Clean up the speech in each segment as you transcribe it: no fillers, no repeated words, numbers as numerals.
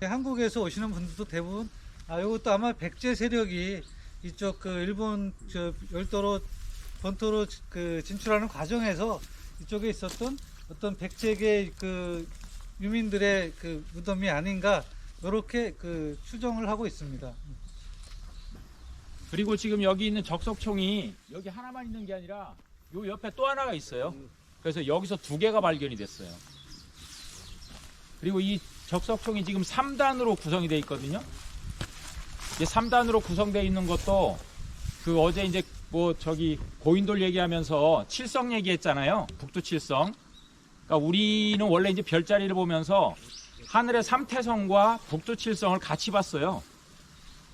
한국에서 오시는 분들도 대부분 이것도 아마 백제 세력이 이쪽 그 일본 열도로 본토로 그 진출하는 과정에서 이쪽에 있었던 어떤 백제계 그 유민들의 그 무덤이 아닌가 이렇게 그 추정을 하고 있습니다. 그리고 지금 여기 있는 적석총이 여기 하나만 있는 게 아니라 요 옆에 또 하나가 있어요. 그래서 여기서 두 개가 발견이 됐어요. 그리고 이 적석총이 지금 3단으로 구성이 되어 있거든요. 이게 3단으로 구성되어 있는 것도 그 어제 이제 뭐 저기 고인돌 얘기하면서 칠성 얘기했잖아요. 북두 칠성. 그러니까 우리는 원래 이제 별자리를 보면서 하늘의 삼태성과 북두 칠성을 같이 봤어요.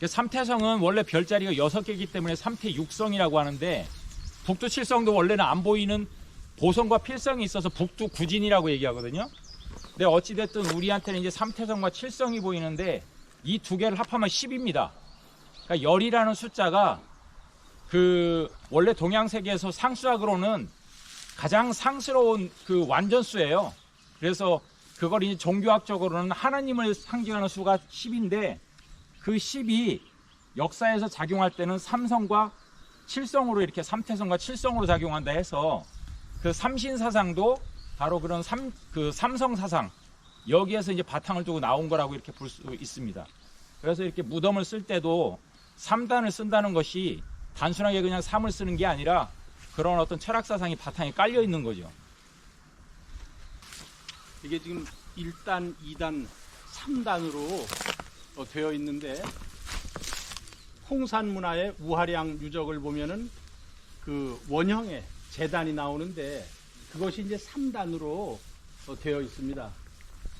삼태성은 원래 별자리가 6개이기 때문에 삼태육성이라고 하는데 북두 칠성도 원래는 안 보이는 보성과 필성이 있어서 북두 구진이라고 얘기하거든요. 근데 어찌됐든 우리한테는 이제 삼태성과 칠성이 보이는데 이 두 개를 합하면 10입니다. 그러니까 열이라는 숫자가 그 원래 동양세계에서 상수학으로는 가장 상스러운 그 완전수예요. 그래서 그걸 이제 종교학적으로는 하나님을 상징하는 수가 10인데 그 10이 역사에서 작용할 때는 삼성과 칠성으로 이렇게 삼태성과 칠성으로 작용한다 해서 그 삼신사상도 바로 그런 삼성사상 여기에서 이제 바탕을 두고 나온 거라고 이렇게 볼 수 있습니다. 그래서 이렇게 무덤을 쓸 때도 3단을 쓴다는 것이 단순하게 그냥 3을 쓰는 게 아니라 그런 어떤 철학사상이 바탕에 깔려 있는 거죠. 이게 지금 1단, 2단, 3단으로 되어 있는데 홍산문화의 우하량 유적을 보면은 그 원형의 재단이 나오는데 그것이 이제 3단으로 되어 있습니다.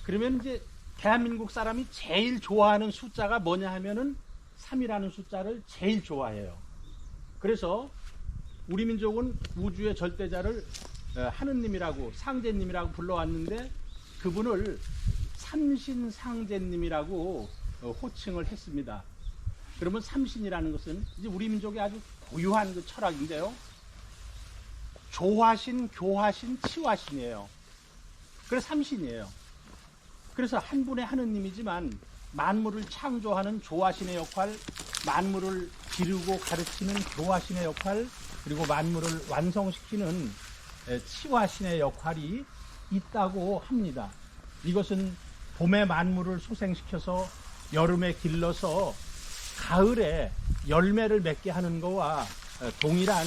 그러면 이제 대한민국 사람이 제일 좋아하는 숫자가 뭐냐 하면은 3이라는 숫자를 제일 좋아해요. 그래서 우리 민족은 우주의 절대자를 하느님이라고 상제님이라고 불러왔는데 그분을 삼신상제님이라고 호칭을 했습니다. 그러면 삼신이라는 것은 이제 우리 민족의 아주 고유한 그 철학인데요. 조화신, 교화신, 치화신이에요. 그래서 삼신이에요. 그래서 한 분의 하느님이지만 만물을 창조하는 조화신의 역할, 만물을 기르고 가르치는 교화신의 역할, 그리고 만물을 완성시키는 치화신의 역할이 있다고 합니다. 이것은 봄에 만물을 소생시켜서 여름에 길러서 가을에 열매를 맺게 하는 것과 동일한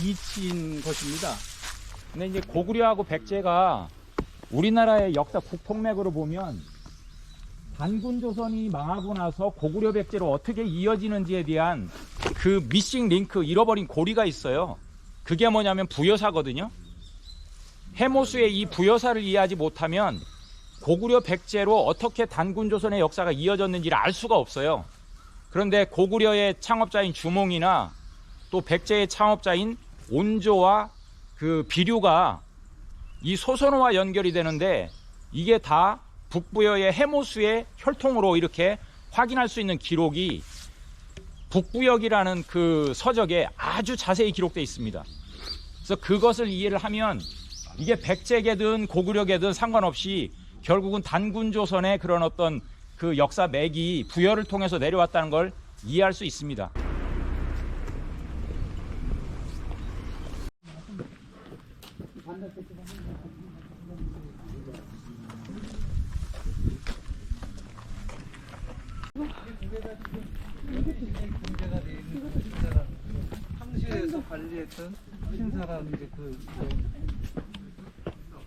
이치인 것입니다. 근데 이제 고구려하고 백제가 우리나라의 역사 국통맥으로 보면 단군조선이 망하고 나서 고구려 백제로 어떻게 이어지는지에 대한 그 미싱 링크, 잃어버린 고리가 있어요. 그게 뭐냐면 부여사거든요. 해모수의 이 부여사를 이해하지 못하면 고구려 백제로 어떻게 단군조선의 역사가 이어졌는지를 알 수가 없어요. 그런데 고구려의 창업자인 주몽이나 또 백제의 창업자인 온조와 그 비류가 이 소선호와 연결이 되는데 이게 다 북부여의 해모수의 혈통으로 이렇게 확인할 수 있는 기록이 북부역이라는 그 서적에 아주 자세히 기록되어 있습니다. 그래서 그것을 이해를 하면 이게 백제계든 고구려계든 상관없이 결국은 단군조선의 그런 어떤 그 역사 맥이 부여를 통해서 내려왔다는 걸 이해할 수 있습니다. 공개가 되어 있는 그 신사람, 항시에서 관리했던 신사람 이제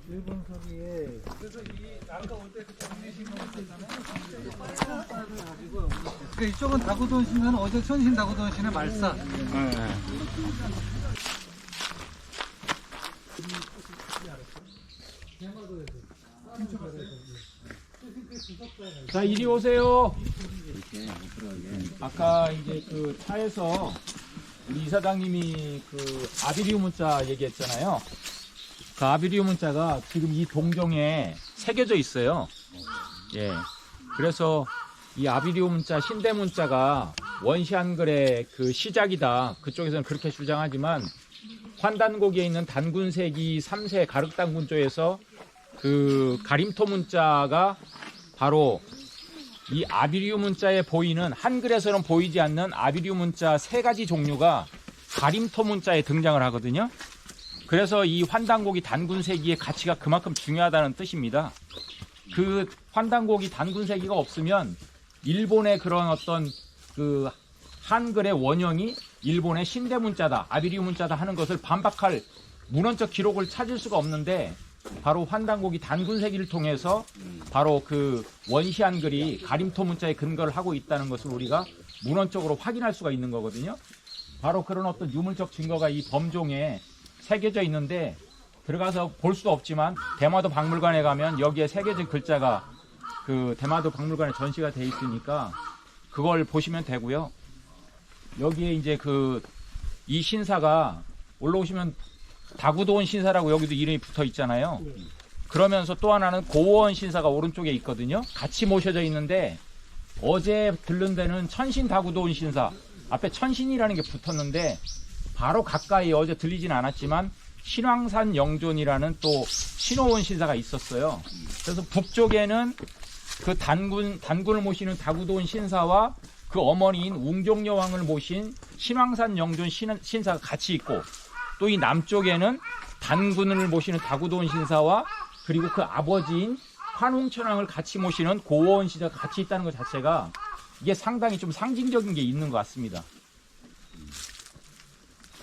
일본 서기에 그래서 이 아까 올 때 그 정리신경 있었잖아요. 빨간빨을 가지고 그러니까 이쪽은 다구돈 신사는 어제 천신 다구돈 신의 말사. 자, 이리 오세요. 아까 이제 그 차에서 우리 이사장님이 그 아비리움 문자 얘기했잖아요. 그 아비리움 문자가 지금 이 동정에 새겨져 있어요. 예. 그래서 이 아비리움 문자, 신대 문자가 원시 한글의 그 시작이다. 그쪽에서는 그렇게 주장하지만 환단곡에 있는 단군세기 3세 가륵단군조에서 그 가림토 문자가 바로 이 아비류 문자에 보이는 한글에서는 보이지 않는 아비류 문자 3가지 종류가 가림토 문자에 등장을 하거든요. 그래서 이 환단고기 단군세기의 가치가 그만큼 중요하다는 뜻입니다. 그 환단고기 단군세기가 없으면 일본의 그런 어떤 그 한글의 원형이 일본의 신대 문자다, 아비류 문자다 하는 것을 반박할 문헌적 기록을 찾을 수가 없는데, 바로 환단고기 단군세기를 통해서 바로 그 원시 한글이 가림토 문자에 근거를 하고 있다는 것을 우리가 문헌적으로 확인할 수가 있는 거거든요. 바로 그런 어떤 유물적 증거가 이 범종에 새겨져 있는데, 들어가서 볼 수도 없지만 대마도 박물관에 가면 여기에 새겨진 글자가 그 대마도 박물관에 전시가 돼 있으니까 그걸 보시면 되고요. 여기에 이제 그 이 신사가 올라오시면 다구도원 신사라고 여기도 이름이 붙어 있잖아요. 그러면서 또 하나는 고원 신사가 오른쪽에 있거든요. 같이 모셔져 있는데, 어제 들른 데는 천신 다구도원 신사, 앞에 천신이라는 게 붙었는데 바로 가까이 어제 들리진 않았지만 신왕산 영존이라는 또 신호원 신사가 있었어요. 그래서 북쪽에는 그 단군을 모시는 다구도원 신사와 그 어머니인 웅종여왕을 모신 신왕산 영존 신사가 같이 있고, 또 이 남쪽에는 단군을 모시는 다구도원 신사와 그리고 그 아버지인 환웅천왕을 같이 모시는 고원 신사가 같이 있다는 것 자체가 이게 상당히 좀 상징적인 게 있는 것 같습니다.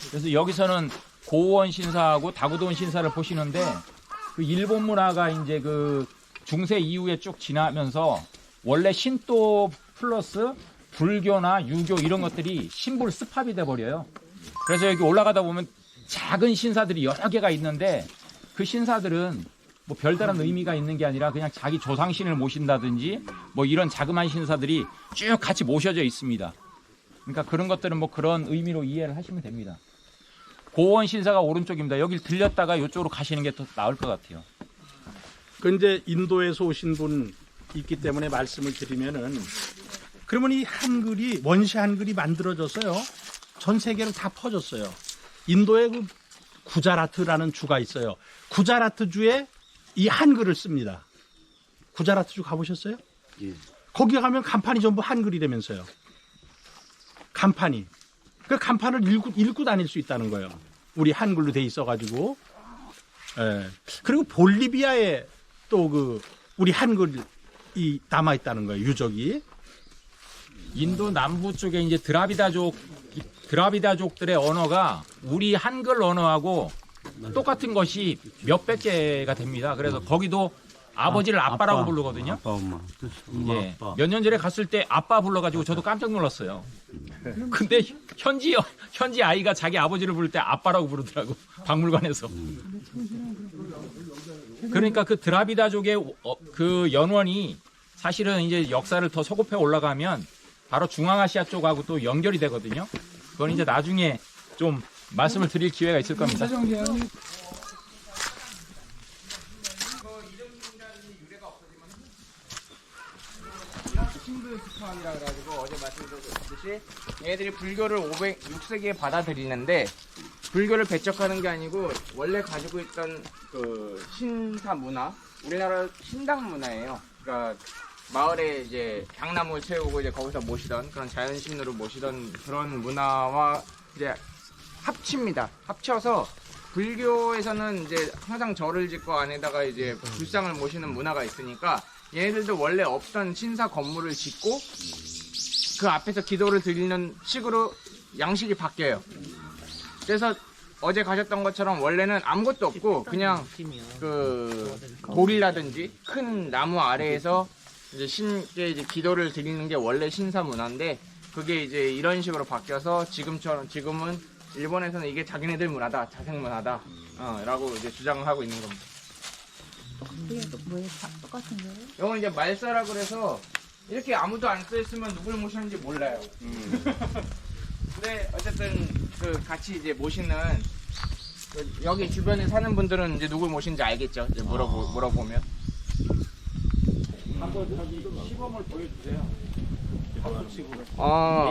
그래서 여기서는 고원 신사하고 다구도원 신사를 보시는데, 그 일본 문화가 이제 그 중세 이후에 쭉 지나면서 원래 신도 플러스 불교나 유교 이런 것들이 신불 습합이 돼 버려요. 그래서 여기 올라가다 보면 작은 신사들이 여러 개가 있는데, 그 신사들은 뭐 별다른 의미가 있는 게 아니라 그냥 자기 조상신을 모신다든지 뭐 이런 자그마한 신사들이 쭉 같이 모셔져 있습니다. 그러니까 그런 것들은 뭐 그런 의미로 이해를 하시면 됩니다. 고원 신사가 오른쪽입니다. 여길 들렸다가 이쪽으로 가시는 게 더 나을 것 같아요. 그 이제 인도에서 오신 분 있기 때문에 말씀을 드리면은, 그러면 이 한글이 원시 한글이 만들어져서요 전 세계로 다 퍼졌어요. 인도에 그 구자라트라는 주가 있어요. 구자라트 주에 이 한글을 씁니다. 구자라트 주 가보셨어요? 예. 거기 가면 간판이 전부 한글이라면서요. 간판이. 그 간판을 읽고 다닐 수 있다는 거예요. 우리 한글로 돼 있어가지고. 예. 그리고 볼리비아에 또 그 우리 한글이 남아있다는 거예요. 유적이. 인도 남부 쪽에 이제 드라비다족들의 언어가 우리 한글 언어하고 똑같은 것이 몇백 개가 됩니다. 그래서 거기도 아버지를 아빠라고 부르거든요. 아빠, 엄마. 엄마, 예. 아빠. 몇 년 전에 갔을 때 아빠 불러가지고 저도 깜짝 놀랐어요. 근데 현지 아이가 자기 아버지를 부를 때 아빠라고 부르더라고, 박물관에서. 그러니까 그 드라비다족의 그 연원이 사실은 이제 역사를 더 소급해 올라가면 바로 중앙아시아 쪽하고 또 연결이 되거든요. 그건 이제 나중에 좀 말씀을 드릴 기회가 있을 겁니다. 신불특파원이라 그래가지고 어제 말씀드렸듯이 얘네들이 불교를 6세기에 받아들이는데, 불교를 배척하는 게 아니고 원래 가지고 있던 그 신사 문화, 우리나라 신당 문화예요. 그러니까 마을에 이제 향나무 채우고 이제 거기서 모시던 그런 자연신으로 모시던 그런 문화와 이제 합칩니다. 합쳐서 불교에서는 이제 항상 절을 짓고 안에다가 이제 불상을 모시는 문화가 있으니까 얘네들도 원래 없던 신사 건물을 짓고 그 앞에서 기도를 드리는 식으로 양식이 바뀌어요. 그래서 어제 가셨던 것처럼 원래는 아무것도 없고 그냥 그 돌이라든지 큰 나무 아래에서 이제 신께 이제 기도를 드리는 게 원래 신사 문화인데, 그게 이제 이런 식으로 바뀌어서 지금은 일본에서는 이게 자기네들 문화다, 자생 문화다, 라고 이제 주장하고 있는 겁니다. 이게 또 뭐예요? 다 똑같은 거예요? 이건 이제 말사라 그래서 이렇게 아무도 안 써있으면 누굴 모셨는지 몰라요. 근데 어쨌든 그 같이 이제 모시는 여기 주변에 사는 분들은 이제 누굴 모시는지 알겠죠. 이제 물어보면. 한번 저기 시범을 보여주세요.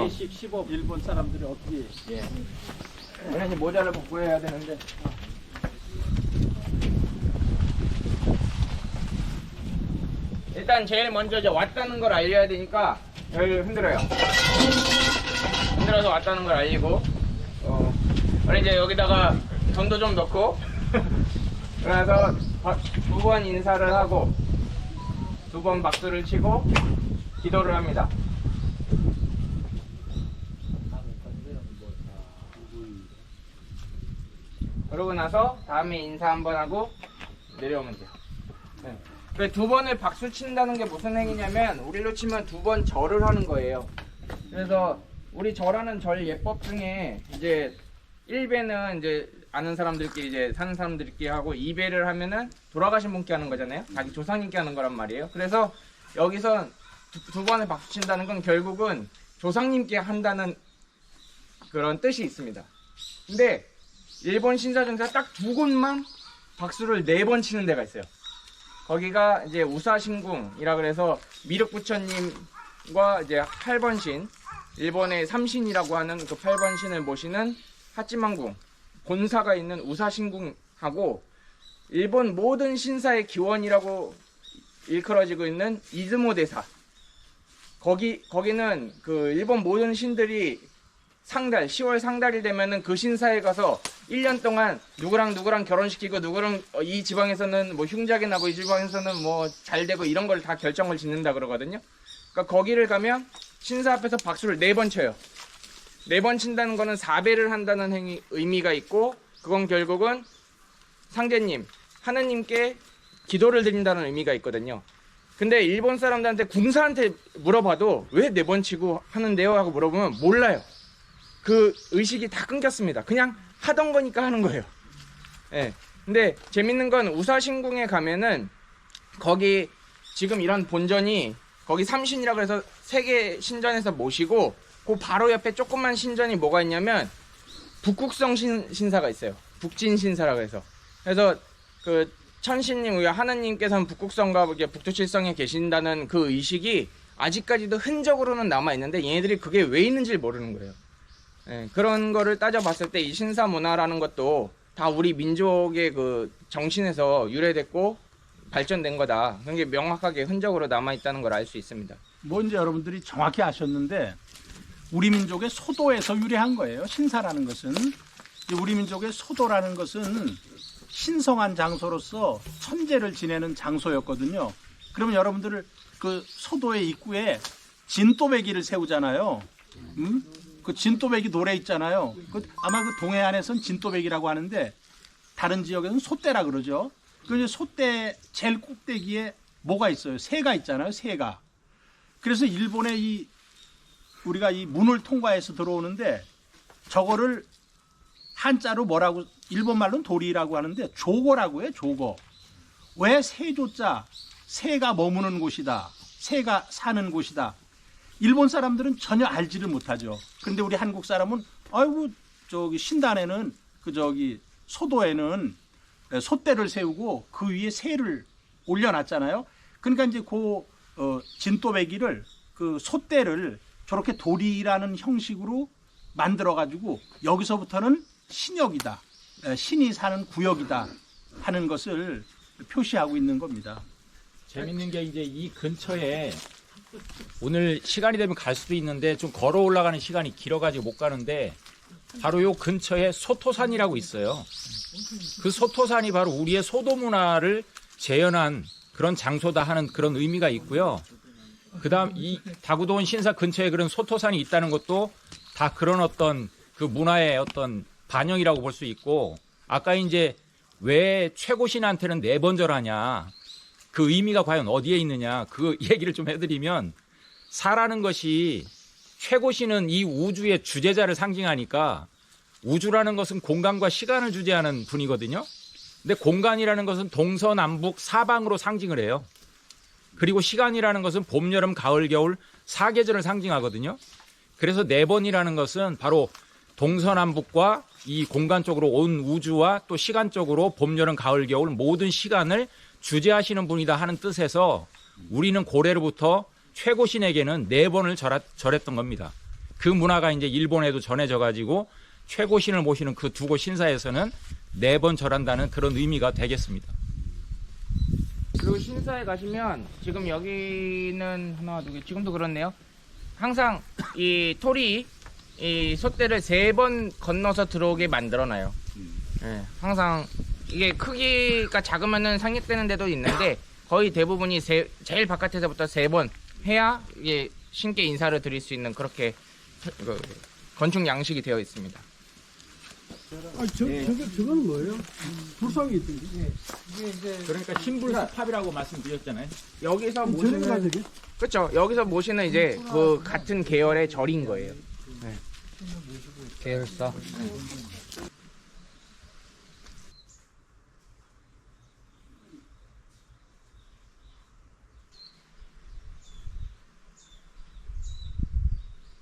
예식 시범 일본 사람들이 어떻게. 예. 원래 이제 모자를 벗고 해야 되는데. 일단 제일 먼저 이제 왔다는 걸 알려야 되니까 여기를 흔들어요. 흔들어서 왔다는 걸 알리고, 그리고 이제 여기다가 돈도 좀 넣고, 그래서 2번 인사를 하고, 2번 박수를 치고, 기도를 합니다. 그러고 나서 다음에 인사 한번 하고 내려오면 돼요. 네. 그 2번을 박수 친다는 게 무슨 행위냐면 우리로 치면 2번 절을 하는 거예요. 그래서 우리 절하는 절 예법 중에 이제 1배는 이제 아는 사람들끼리 이제 사는 사람들끼리 하고 2배를 하면은 돌아가신 분께 하는 거잖아요. 자기 조상님께 하는 거란 말이에요. 그래서 여기서 2번을 박수 친다는 건 결국은 조상님께 한다는 그런 뜻이 있습니다. 근데 일본 신사중사 딱 2곳만 박수를 4번 치는 데가 있어요. 거기가 이제 우사신궁이라 그래서 미륵부처님과 이제 8번 신, 일본의 삼신이라고 하는 그 8번 신을 모시는 하찌만궁, 본사가 있는 우사신궁하고 일본 모든 신사의 기원이라고 일컬어지고 있는 이즈모 대사. 거기는 그 일본 모든 신들이 상달, 10월 상달이 되면은 그 신사에 가서 1년 동안 누구랑 결혼시키고 누구랑 이 지방에서는 뭐 흉작이 나고 이 지방에서는 뭐 잘 되고 이런 걸 다 결정을 짓는다 그러거든요. 그러니까 거기를 가면 신사 앞에서 박수를 4번 쳐요. 4번 친다는 거는 4배를 한다는 의미가 있고 그건 결국은 상제님, 하느님께 기도를 드린다는 의미가 있거든요. 근데 일본 사람들한테 궁사한테 물어봐도 왜 4번 치고 하는데요? 하고 물어보면 몰라요. 그 의식이 다 끊겼습니다. 그냥 하던 거니까 하는 거예요. 예. 근데 재밌는 건 우사신궁에 가면은 거기 지금 이런 본전이 거기 삼신이라고 해서 3개 신전에서 모시고 그 바로 옆에 조그만 신전이 뭐가 있냐면 북국성 신사가 있어요. 북진 신사라고 해서. 그래서 그 천신님, 우리 하느님께서는 북국성과 북두칠성에 계신다는 그 의식이 아직까지도 흔적으로는 남아있는데 얘네들이 그게 왜 있는지 모르는 거예요. 예, 그런 거를 따져봤을 때 이 신사 문화라는 것도 다 우리 민족의 그 정신에서 유래됐고 발전된 거다. 그런 게 명확하게 흔적으로 남아있다는 걸 알 수 있습니다. 뭐 이제 여러분들이 정확히 아셨는데 우리 민족의 소도에서 유래한 거예요. 신사라는 것은. 우리 민족의 소도라는 것은 신성한 장소로서 천재를 지내는 장소였거든요. 그러면 여러분들을 그 소도의 입구에 진또배기를 세우잖아요. 그 진또배기 노래 있잖아요. 아마 그 동해안에선 진또배기라고 하는데 다른 지역에서는 솥대라 그러죠. 그 이제 솥대 제일 꼭대기에 뭐가 있어요? 새가 있잖아요. 새가. 그래서 일본의 우리가 이 문을 통과해서 들어오는데 저거를 한자로 뭐라고 일본 말로는 도리라고 하는데 조거라고 해요. 조거. 왜 새조자 새가 머무는 곳이다. 새가 사는 곳이다. 일본 사람들은 전혀 알지를 못하죠. 그런데 우리 한국 사람은 아이고 저기 신단에는 소도에는 솥대를 세우고 그 위에 새를 올려놨잖아요. 그러니까 이제 진또배기를 그 솥대를 저렇게 도리라는 형식으로 만들어가지고 여기서부터는 신역이다, 신이 사는 구역이다 하는 것을 표시하고 있는 겁니다. 재밌는 게 이제 이 근처에 오늘 시간이 되면 갈 수도 있는데 좀 걸어 올라가는 시간이 길어가지고 못 가는데 바로 요 근처에 소토산이라고 있어요. 그 소토산이 바로 우리의 소도 문화를 재현한 그런 장소다 하는 그런 의미가 있고요. 그 다음 이 다구도원 신사 근처에 그런 소토산이 있다는 것도 다 그런 어떤 그 문화의 어떤 반영이라고 볼 수 있고 아까 이제 왜 최고신한테는 4번 절하냐 그 의미가 과연 어디에 있느냐 그 얘기를 좀 해드리면 사라는 것이 최고신은 이 우주의 주재자를 상징하니까 우주라는 것은 공간과 시간을 주재하는 분이거든요. 근데 공간이라는 것은 동서남북 사방으로 상징을 해요. 그리고 시간이라는 것은 봄, 여름, 가을, 겨울 4계절을 상징하거든요. 그래서 4번이라는 것은 바로 동서남북과 이 공간 쪽으로 온 우주와 또 시간 쪽으로 봄, 여름, 가을, 겨울 모든 시간을 주재하시는 분이다 하는 뜻에서 우리는 고래로부터 최고신에게는 4번을 절했던 겁니다. 그 문화가 이제 일본에도 전해져 가지고 최고신을 모시는 그 2곳 신사에서는 4번 절한다는 그런 의미가 되겠습니다. 그리고 신사에 가시면 지금 여기는 하나 두 개 지금도 그렇네요. 항상 이 토리 이 솥대를 3번 건너서 들어오게 만들어놔요. 네, 항상 이게 크기가 작으면은 상륙되는 데도 있는데 거의 대부분이 제일 바깥에서부터 3번 해야 이게 신께 인사를 드릴 수 있는 그렇게 건축 양식이 되어 있습니다. 저건 뭐예요? 불상이 있던데. 이게 이제 그러니까 신불수팝이라고 말씀드렸잖아요. 여기서 전에가 모시는 되게? 그렇죠. 여기서 모시는 이제 그 같은 계열의 절인 거예요. 네. 계열사.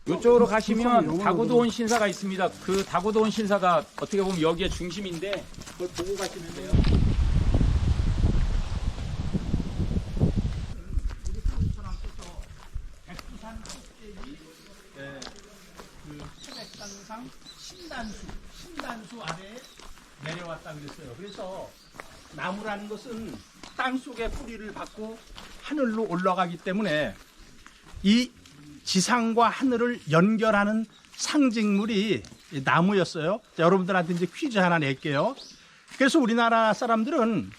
이쪽으로 가시면 다고도원 신사가 있습니다. 그 다고도원 신사가 어떻게 보면 여기에 중심인데 그걸 보고 가시면 돼요. 태백산상 신단수 아래에 내려왔다 그랬어요. 그래서 나무라는 것은 땅 속에 뿌리를 받고 하늘로 올라가기 때문에 이 지상과 하늘을 연결하는 상징물이 나무였어요. 자, 여러분들한테 이제 퀴즈 하나 낼게요. 그래서 우리나라 사람들은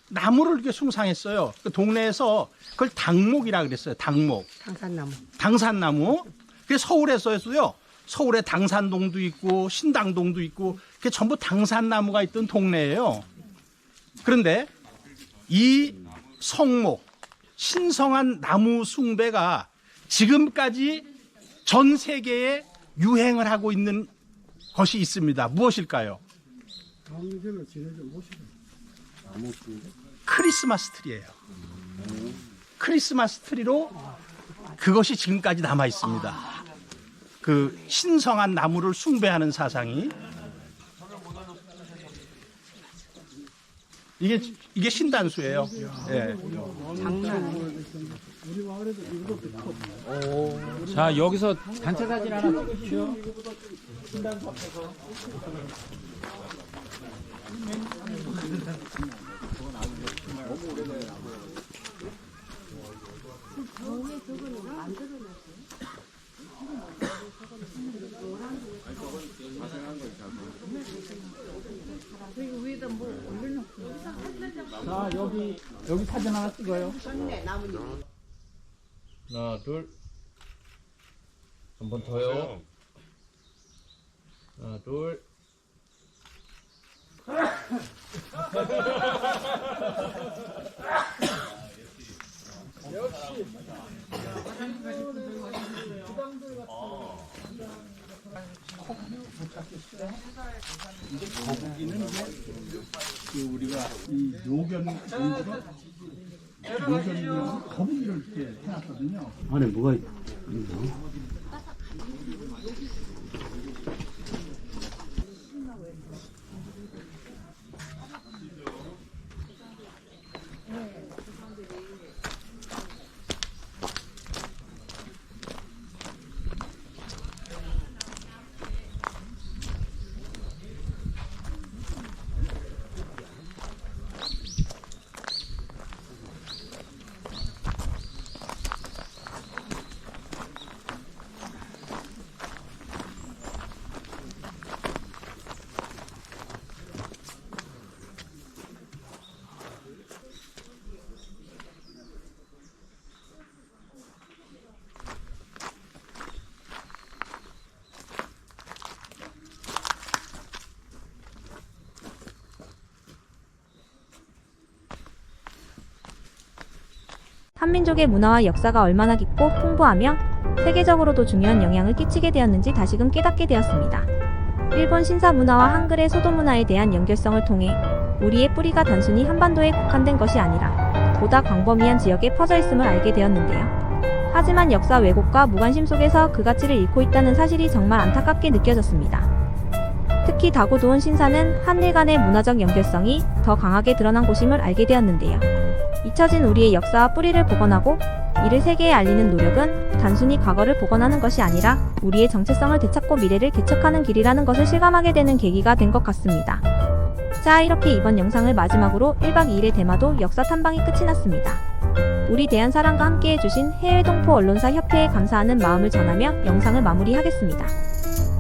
나무를 이렇게 숭상했어요. 그 동네에서 그걸 당목이라 그랬어요. 당목. 당산나무. 그래서 서울에서도요. 서울에 당산동도 있고 신당동도 있고 그게 전부 당산나무가 있던 동네예요. 그런데 이 성목, 신성한 나무 숭배가 지금까지 전 세계에 유행을 하고 있는 것이 있습니다. 무엇일까요? 크리스마스 트리예요. 크리스마스 트리로 그것이 지금까지 남아 있습니다. 그 신성한 나무를 숭배하는 사상이 이게 신단수예요. 예. 자, 여기서 단체 사진 하나 찍으시죠. 신단수 앞에서. 자, 여기 사진 하나 찍어요. 하나, 둘. 한 번 더요. 하나, 둘. 거북이는 이제 그 우리가 이 노견 거북이를 이렇게 해놨거든요. 안에 뭐가 있나? 한민족의 문화와 역사가 얼마나 깊고 풍부하며 세계적으로도 중요한 영향을 끼치게 되었는지 다시금 깨닫게 되었습니다. 일본 신사 문화와 한글의 소도 문화에 대한 연결성을 통해 우리의 뿌리가 단순히 한반도에 국한된 것이 아니라 보다 광범위한 지역에 퍼져 있음을 알게 되었는데요. 하지만 역사 왜곡과 무관심 속에서 그 가치를 잃고 있다는 사실이 정말 안타깝게 느껴졌습니다. 특히 다고도원 신사는 한일 간의 문화적 연결성이 더 강하게 드러난 곳임을 알게 되었는데요. 잊혀진 우리의 역사와 뿌리를 복원하고 이를 세계에 알리는 노력은 단순히 과거를 복원하는 것이 아니라 우리의 정체성을 되찾고 미래를 개척하는 길이라는 것을 실감하게 되는 계기가 된 것 같습니다. 자, 이렇게 이번 영상을 마지막으로 1박 2일의 대마도 역사 탐방이 끝이 났습니다. 우리 대한사랑과 함께 해주신 해외동포 언론사 협회에 감사하는 마음을 전하며 영상을 마무리하겠습니다.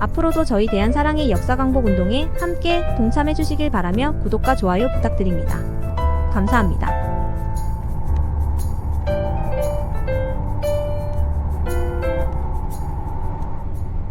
앞으로도 저희 대한사랑의 역사 강복 운동에 함께 동참해 주시길 바라며 구독과 좋아요 부탁드립니다. 감사합니다.